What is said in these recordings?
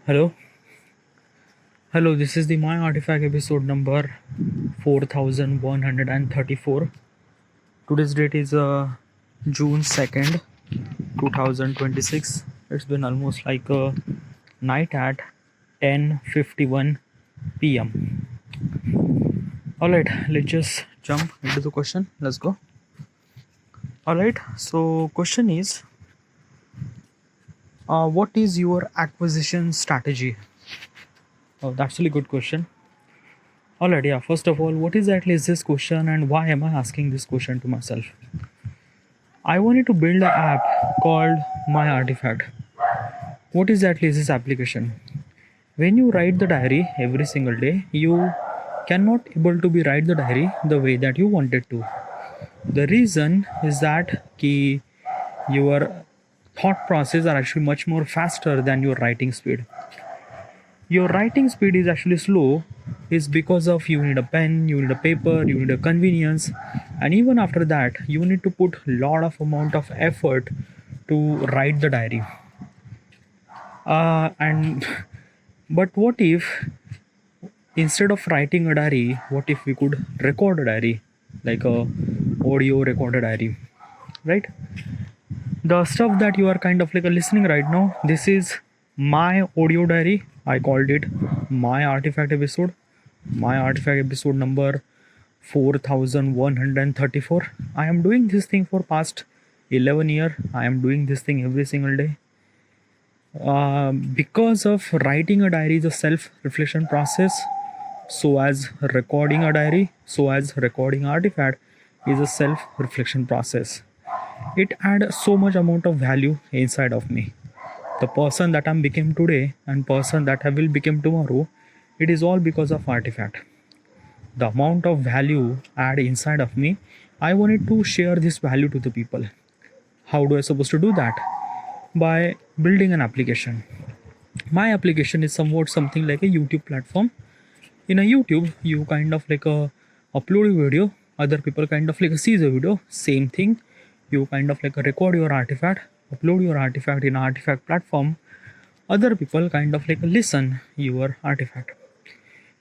Hello, hello. This is the My Artifact episode number 4134. Today's date is June 2nd, 2026. It's been almost like a night at 10:51 p.m. All right, let's just jump into the question. Let's go. All right. So, question is, what is your acquisition strategy? Oh, that's a really good question. Alright, yeah. First of all, what exactly is this question and why am I asking this question to myself? I wanted to build an app called My Artifact. What exactly is this application? When you write the diary every single day, you cannot able to be write the diary the way that you wanted to. The reason is that your thought process are actually much more faster than your writing speed. Your writing speed is actually slow is because of you need a pen, you need a paper, you need a convenience, and even after that you need to put lot of amount of effort to write the diary. And but what if instead of writing a diary, what if we could record a diary, like a audio recorded diary, right? The stuff that you are kind of like listening right now, this is my audio diary. I called it My Artifact episode. My Artifact episode number 4134. I am doing this thing for past 11 years. I am doing this thing every single day. Because of writing a diary is a self-reflection process, so as recording a diary, so as recording artifact is a self-reflection process. It adds so much amount of value inside of me. The person that I became today and person that I will become tomorrow, it is all because of artifact. The amount of value add inside of me, I wanted to share this value to the people. How do I supposed to do that? By building an application. My application is somewhat something like a YouTube platform. In a YouTube, you kind of like upload a video, other people kind of like see the video, same thing. You kind of like record your artifact, upload your artifact in artifact platform, other people kind of like listen your artifact.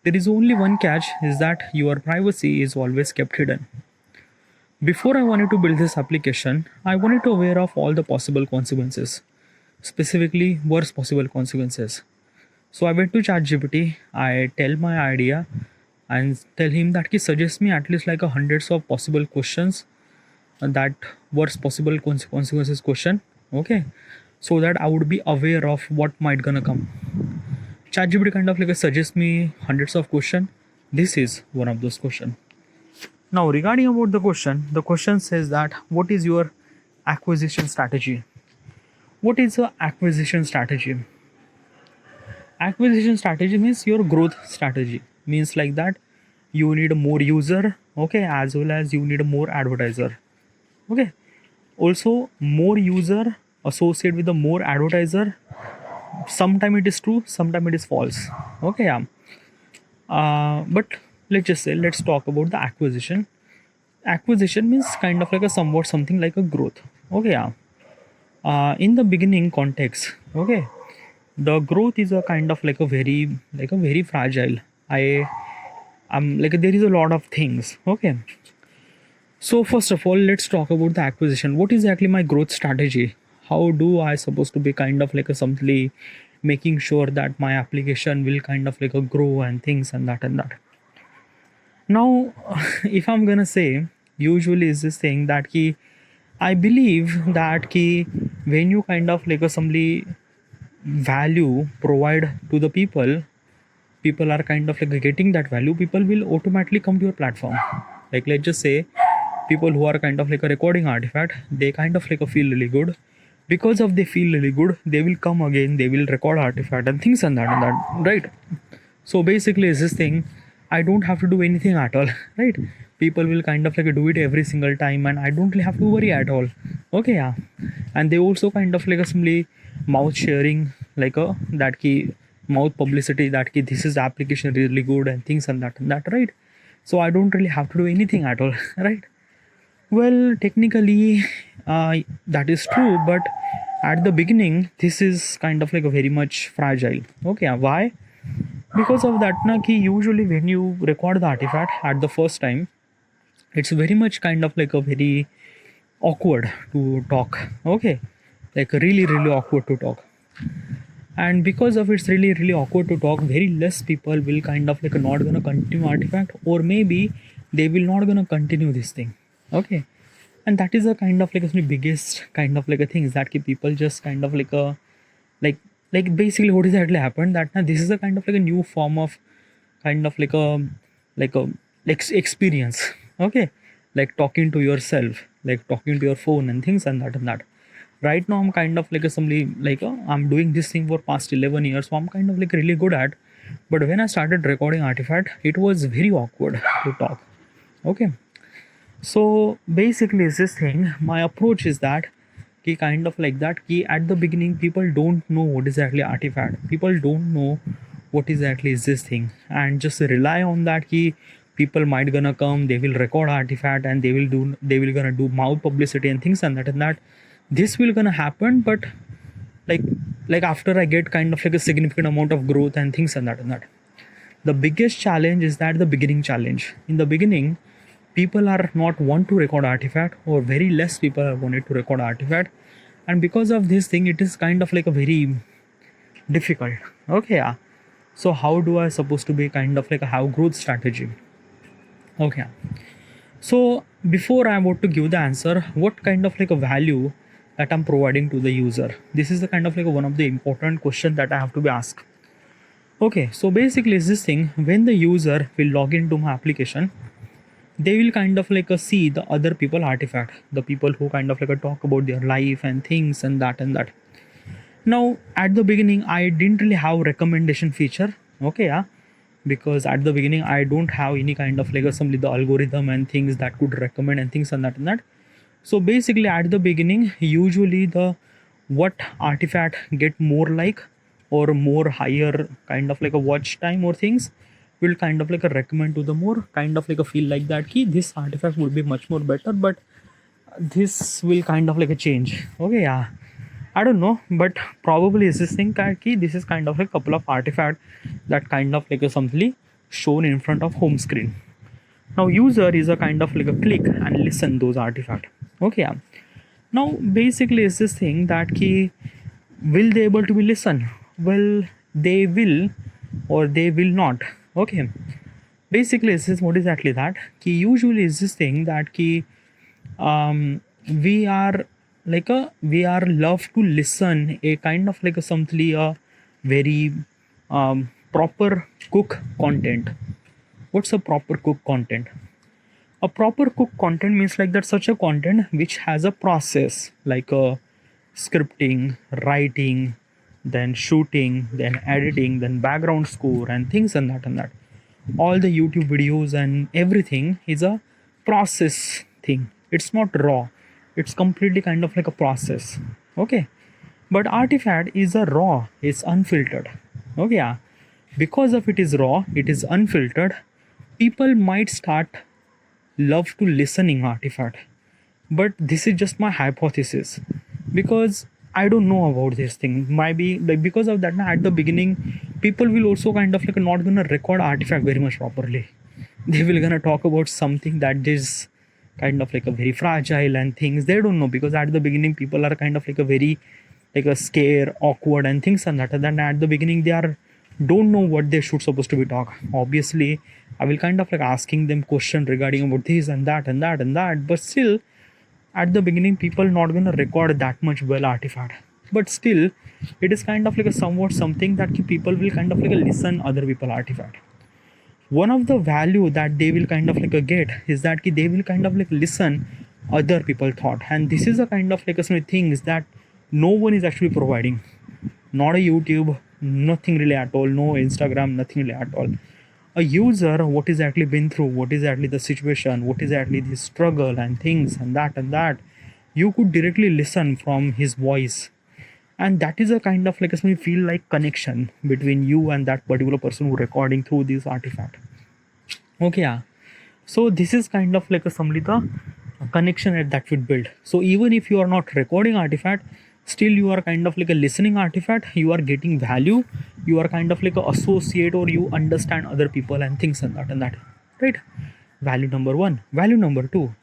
There is only one catch is that your privacy is always kept hidden. Before I wanted to build this application, I wanted to aware of all the possible consequences, specifically worst possible consequences. So I went to ChatGPT, I tell my idea and tell him that he suggest me at least like a hundreds of possible questions that worst possible consequences question, okay, so that I would be aware of what might gonna come. ChatGPT kind of like suggest me hundreds of question. This is one of those question. Now regarding about the question says that what is your acquisition strategy? What is a acquisition strategy? Acquisition strategy means your growth strategy, means like that you need more user, okay, as well as you need more advertiser, okay. Also more user associated with the more advertiser, sometime it is true, sometime it is false, okay, yeah. But let's talk about the acquisition. Acquisition means kind of like a somewhat something like a growth, okay, yeah. In the beginning context, okay, the growth is a kind of like a very fragile. I'm like there is a lot of things, okay. So first of all, let's talk about the acquisition. What is exactly my growth strategy? How do I supposed to be kind of like a something making sure that my application will kind of like a grow and things and that and that. Now, if I'm gonna say, usually is this thing that I believe that when you kind of like a somebody value provide to the people are kind of like getting that value, people will automatically come to your platform. Like let's just say people who are kind of like a recording artifact, they kind of like a feel really good. Because of they feel really good, they will come again, they will record artifact and things and that, right? So basically is this thing, I don't have to do anything at all, right? People will kind of like do it every single time and I don't really have to worry at all, okay, yeah. And they also kind of like simply mouth sharing, like a that key mouth publicity, that key this is the application really good and things and that, right? So I don't really have to do anything at all, right? Well, technically that is true, but at the beginning this is kind of like a very much fragile. Okay, why? Because of that na ki usually when you record the artifact at the first time, it's very much kind of like a very awkward to talk. Okay, like really awkward to talk. And because of it's really awkward to talk, very less people will kind of like not gonna continue artifact, or maybe they will not gonna continue this thing. Okay, and that is a kind of like a biggest kind of like a thing is that ki people just kind of like a like basically what exactly happened that now this is a kind of like a new form of kind of like a experience. Okay, like talking to yourself, like talking to your phone and things and that. Right now I'm kind of like a somebody like I'm doing this thing for past 11 years, so I'm kind of like really good at. But when I started recording artifact, it was very awkward to talk. Okay, so basically is this thing, my approach is that ki kind of like that ki at the beginning people don't know what is actually artifact, people don't know what is actually is this thing, and just rely on that ki people might gonna come, they will record artifact and they will gonna do mouth publicity and things and that this will gonna happen. But like after I get kind of like a significant amount of growth and things and that the biggest challenge is that the beginning challenge. In the beginning, people are not want to record artifact, or very less people are wanted to record artifact, and because of this thing it is kind of like a very difficult. Okay, yeah. So how do I supposed to be kind of like a have growth strategy? Okay, so before I want to give the answer, what kind of like a value that I'm providing to the user, this is the kind of like one of the important question that I have to be asked. Okay, so basically is this thing, when the user will log into my application, they will kind of like see the other people artifact, the people who kind of like talk about their life and things and that. Now at the beginning I didn't really have recommendation feature. Okay, yeah, because at the beginning I don't have any kind of like assembly the algorithm and things that could recommend and things and that. So basically at the beginning usually the what artifact get more like or more higher kind of like a watch time or things will kind of like a recommend to the more kind of like a feel like that key this artifact would be much more better, but this will kind of like a change. Okay, yeah, I don't know, but probably is this thing key this is kind of a couple of artifact that kind of like a something shown in front of home screen. Now user is a kind of like a click and listen those artifact. Okay, yeah. Now basically is this thing that key will they able to be listen, well they will or they will not. Okay, basically this is what is actually that key usually is this thing that key we are like a we are love to listen a kind of like a something a very proper cook content. What's a proper cook content? A proper cook content means like that such a content which has a process like a scripting, writing, then shooting, then editing, then background score and things and that. All the YouTube videos and everything is a process thing. It's not raw. It's completely kind of like a process. Okay. But artifact is a raw, it's unfiltered. Okay, yeah. Because of it is raw, it is unfiltered, people might start love to listening artifact. But this is just my hypothesis because I don't know about this thing. Maybe like because of that, at the beginning, people will also kind of like not gonna record artifact very much properly. They will gonna talk about something that is kind of like a very fragile and things they don't know, because at the beginning people are kind of like a very like a scare, awkward and things and that. And then at the beginning they are don't know what they should supposed to be talk. Obviously, I will kind of like asking them question regarding about this and that and that and that, but still at the beginning people not gonna record that much well artifact, but still it is kind of like a somewhat something that people will kind of like listen other people artifact. One of the value that they will kind of like get is that they will kind of like listen other people thought, and this is a kind of like some things that no one is actually providing. Not a YouTube, nothing really at all, no Instagram, nothing really at all. A user what is actually been through, what is actually the situation, what is actually the struggle and things and that you could directly listen from his voice, and that is a kind of like a feel like connection between you and that particular person who recording through this artifact. Okay, yeah. So this is kind of like a somebody the connection that would build. So even if you are not recording artifact, still you are kind of like a listening artifact, you are getting value, you are kind of like a associate, or you understand other people and things and that, right? Value number one. Value number two,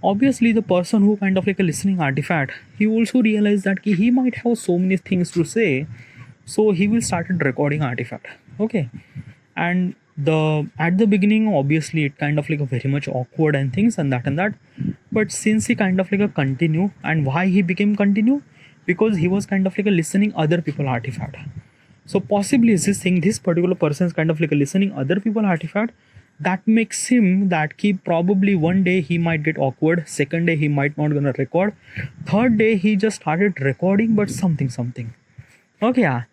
obviously the person who kind of like a listening artifact, he also realized that he might have so many things to say, so he will started recording artifact. Okay. And the at the beginning, obviously it kind of like a very much awkward and things and that, but since he kind of like a continue, and why he became continue, because he was kind of like a listening other people artifact. So possibly is this thing, this particular person is kind of like a listening other people artifact, that makes him that he probably one day he might get awkward, second day he might not gonna record, third day he just started recording but something. Okay, yeah.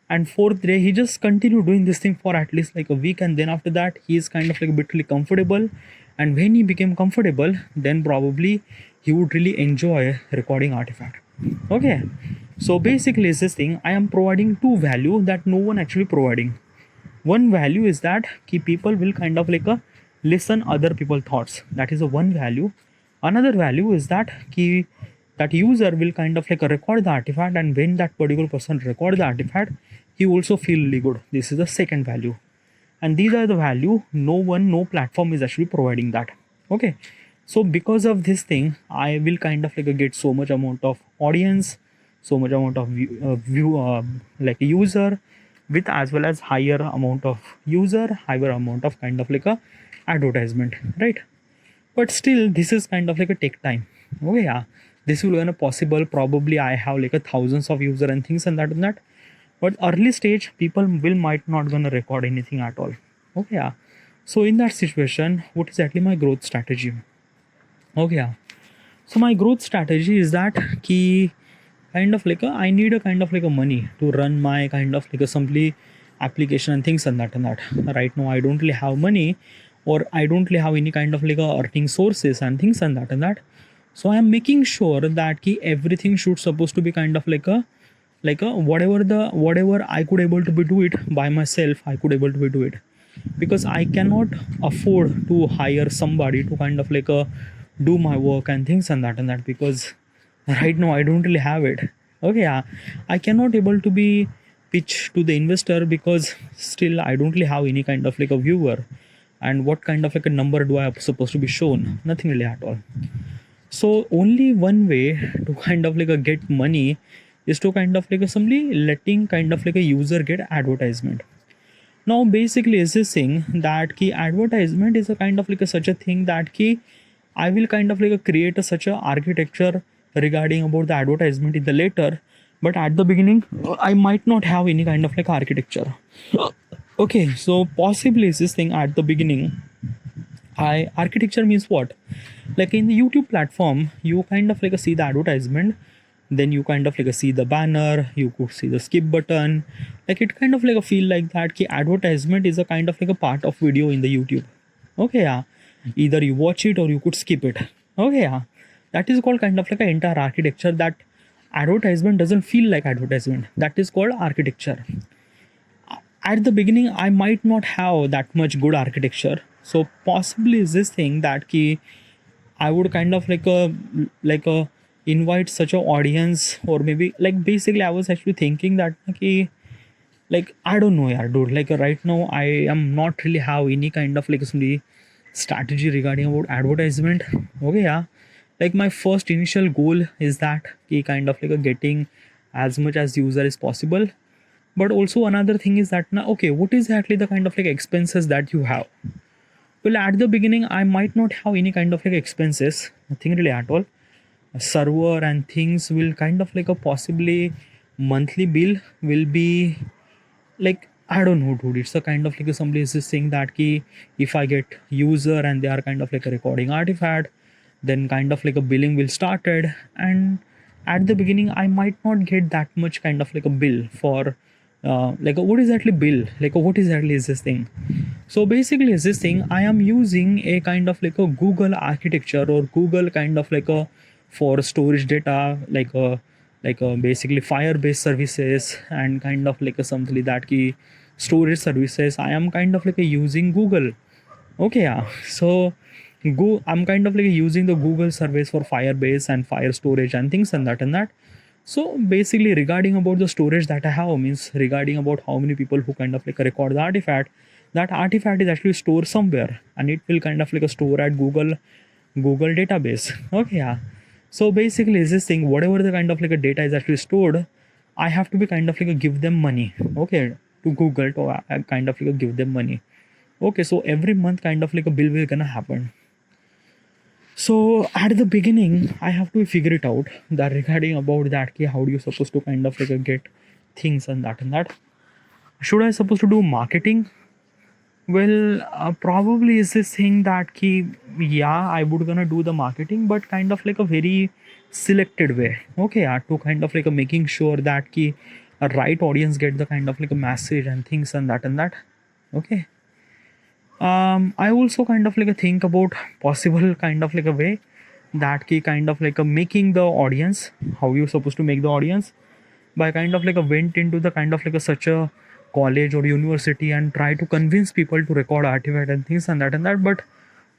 And fourth day he just continued doing this thing for at least like a week, and then after that he is kind of like a bit really comfortable, and when he became comfortable, then probably he would really enjoy recording artifact. Okay, so basically is this thing, I am providing two value that no one actually providing. One value is that people will kind of like a listen other people thoughts, that is a one value. Another value is that that user will kind of like a record the artifact, and when that particular person record the artifact, he also feel really good. This is the second value, and these are the value no platform is actually providing that. Okay, so because of this thing, I will kind of like get so much amount of audience, so much amount of like a user, with as well as higher amount of user, higher amount of kind of like a advertisement, right? But still this is kind of like a take time. Okay, yeah, this will gonna possible, probably I have like a thousands of user and things and that, but early stage people will might not gonna record anything at all. Okay, yeah. So in that situation, what is actually my growth strategy? Okay, yeah. So my growth strategy is that key kind of like I need a kind of like a money to run my kind of like a simply application and things and that. Right now I don't really have money, or I don't really have any kind of like a earning sources and things and that. So I am making sure that everything should supposed to be kind of like a whatever I could able to be do it by myself, I could able to be do it, because I cannot afford to hire somebody to kind of like do my work and things and that, because right now I don't really have it. Okay, yeah. I cannot able to be pitch to the investor, because still I don't really have any kind of like a viewer, and what kind of like a number do I supposed to be shown? Nothing really at all. So only one way to kind of like a get money is to kind of like a simply letting kind of like a user get advertisement. Now basically is this thing that key advertisement is a kind of like a such a thing that key I will kind of like a create a such a architecture regarding about the advertisement in the later, but at the beginning I might not have any kind of like architecture. Okay, so possibly is this thing at the beginning, I architecture means what? Like in the YouTube platform, you kind of like see the advertisement, then you kind of like see the banner, you could see the skip button. Like it kind of like a feel like that ki advertisement is a kind of like a part of video in the YouTube. Okay, yeah. Either you watch it or you could skip it. Okay, yeah. That is called kind of like an entire architecture, that advertisement doesn't feel like advertisement. That is called architecture. At the beginning I might not have that much good architecture, so possibly is this thing that ki I would kind of like a invite such a audience, or maybe like basically I was actually thinking that ki, like I don't know, yeah, dude, like right now I am not really have any kind of like some strategy regarding about advertisement. Okay, yeah. Like my first initial goal is that ki kind of like a getting as much as user as possible, but also another thing is that now, okay, what is actually the kind of like expenses that you have? Well, at the beginning I might not have any kind of like expenses, nothing really at all. A server and things will kind of like a possibly monthly bill will be like I don't know, dude, it's a kind of like somebody is just saying that ki if I get user and they are kind of like a recording artifact, then kind of like a billing will started, and at the beginning I might not get that much kind of like a bill for like what is actually bill, like what is actually is this thing. So basically is this thing, I am using a kind of like a Google architecture, or Google kind of like a for storage data, like a basically Firebase services, and kind of like a something that key storage services I am kind of like a using Google. Okay, yeah. So I'm kind of like using the Google service for Firebase and Fire storage and things and that. So basically, regarding about the storage that I have, means regarding about how many people who kind of like record the artifact, that artifact is actually stored somewhere, and it will kind of like a store at Google database. Okay, yeah. So basically, is this thing whatever the kind of like a data is actually stored, I have to be kind of like a give them money. Okay, to Google to kind of like a give them money. Okay, so every month kind of like a bill will gonna happen. So at the beginning, I have to figure it out that regarding about that, ki how do you supposed to kind of like get things and that and that. Should I supposed to do marketing? Well, probably is this thing that ki yeah, I would gonna do the marketing, but kind of like a very selected way. Okay, yeah, to kind of like a making sure that ki a right audience get the kind of like a message and things and that and that. Okay. I also kind of like a think about possible kind of like a way that key kind of like a making the audience, how you supposed to make the audience by kind of like a went into the kind of like a such a college or university and try to convince people to record artifact and things and that, but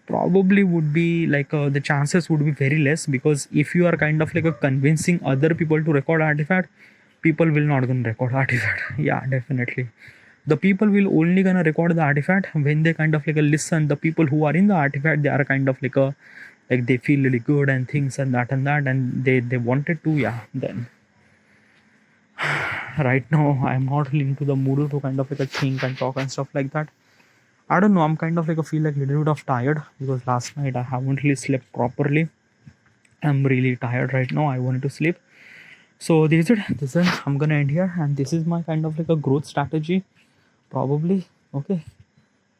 probably would be like the chances would be very less, because if you are kind of like a convincing other people to record artifact, people will not gonna record artifact. Yeah, definitely the people will only gonna record the artifact when they kind of like a listen the people who are in the artifact, they are kind of like a like they feel really good and things and that and they wanted to, yeah. Then right now I'm not really into the mood to kind of like a think and talk and stuff like that. I don't know, I'm kind of like a feel like a little bit of tired because last night I haven't really slept properly. I'm really tired right now, I wanted to sleep. So this is it, I'm gonna end here, and this is my kind of like a growth strategy probably. Okay,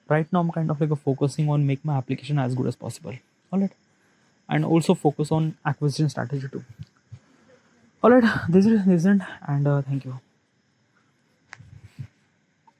right now I'm kind of like a focusing on make my application as good as possible. All right, and also focus on acquisition strategy too. All right, this is it, and thank you.